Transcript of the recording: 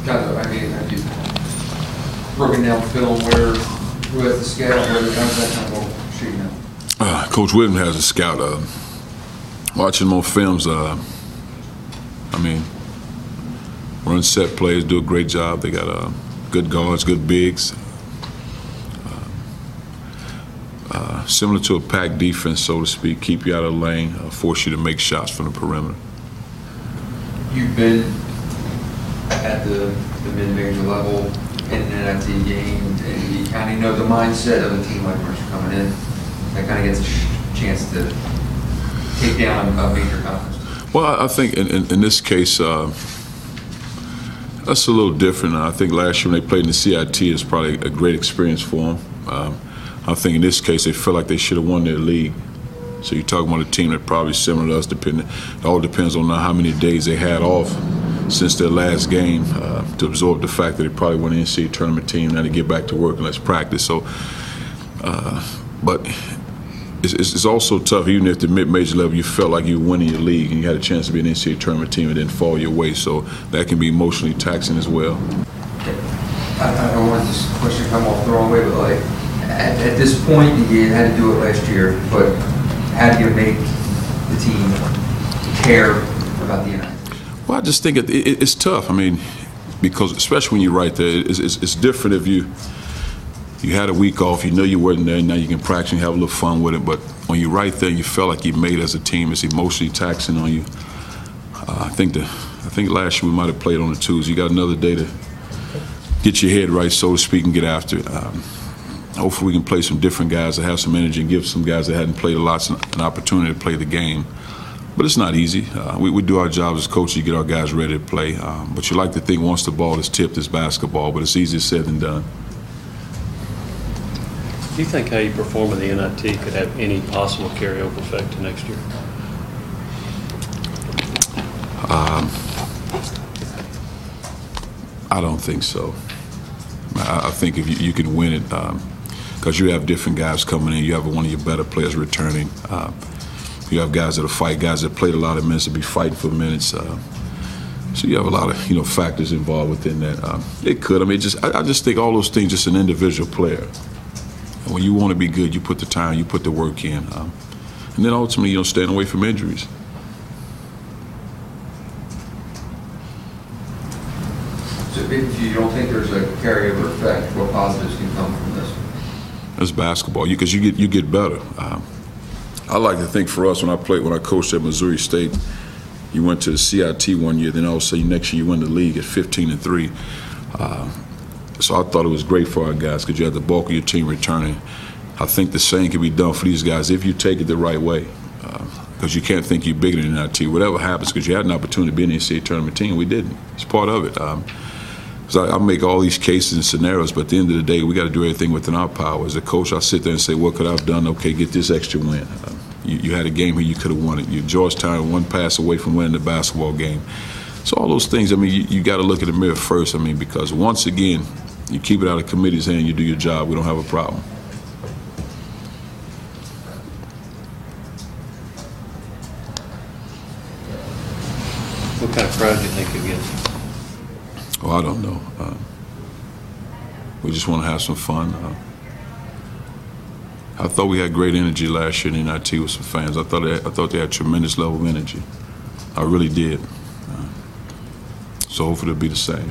kind of, I mean, have you broken down film who has the scout, how does that kind of go shooting out? Coach Whitman has a scout. Watching more films, I mean, run set plays, do a great job. They got good guards, good bigs. Similar to a packed defense, so to speak, keep you out of the lane, force you to make shots from the perimeter. You've been at the mid-major level in an NIT game, and you kind of know the mindset of a team like Mercer coming in. That kind of gets a chance to take down a major conference. Well, I think in this case, that's a little different. I think last year when they played in the CIT, it's probably a great experience for them. I think in this case, they feel like they should have won their league. So you're talking about a team that probably similar to us, it all depends on how many days they had off since their last game to absorb the fact that they probably won an NCAA tournament team, now to get back to work and let's practice. So, but it's also tough, even if the mid-major level you felt like you were winning your league and you had a chance to be an NCAA tournament team and then fall your way. So that can be emotionally taxing as well. I don't want this question to come off the wrong way, but like at this point, you had to do it last year, but how do you make the team care about the United? Well, I just think it's tough. I mean, because especially when you're right there, it's different if you had a week off, you know you weren't there, now you can practice and have a little fun with it. But when you're right there, you felt like you made it as a team. It's emotionally taxing on you. I think last year we might have played on the twos. You got another day to get your head right, so to speak, and get after it. Hopefully we can play some different guys that have some energy and give some guys that hadn't played a lot an opportunity to play the game. But it's not easy. We do our jobs as coaches to get our guys ready to play. But you like to think once the ball is tipped, it's basketball, but it's easier said than done. Do you think how you perform in the NIT could have any possible carryover effect to next year? I don't think so. I think if you can win it, because you have different guys coming in. You have one of your better players returning. You have guys that'll fight, guys that played a lot of minutes to be fighting for minutes. So you have a lot of factors involved within that. It could. I mean, I just think all those things. Just an individual player. And when you want to be good, you put the time, you put the work in, and then ultimately, staying away from injuries. So if you don't think there's a carryover effect, what positives can come from this? It's basketball, because you get better. I like to think for us when I coached at Missouri State, you went to the CIT one year, then all of a sudden next year you win the league at 15-3. So I thought it was great for our guys because you had the bulk of your team returning. I think the same can be done for these guys if you take it the right way. Because you can't think you're bigger than NIT. Whatever happens, because you had an opportunity to be in the NCAA tournament team, we didn't. It's part of it. So I make all these cases and scenarios, but at the end of the day, we got to do everything within our power. As a coach, I sit there and say, what could I have done? Okay, get this extra win. You had a game here, you could have won it. Georgetown, one pass away from winning the basketball game. So all those things, I mean, you got to look in the mirror first, because once again, you keep it out of committee's hand, you do your job, we don't have a problem. What kind of crowd do you think you'll get? Oh, I don't know. We just want to have some fun. I thought we had great energy last year in NIT with some fans. I thought they had tremendous level of energy. I really did. So hopefully it'll be the same.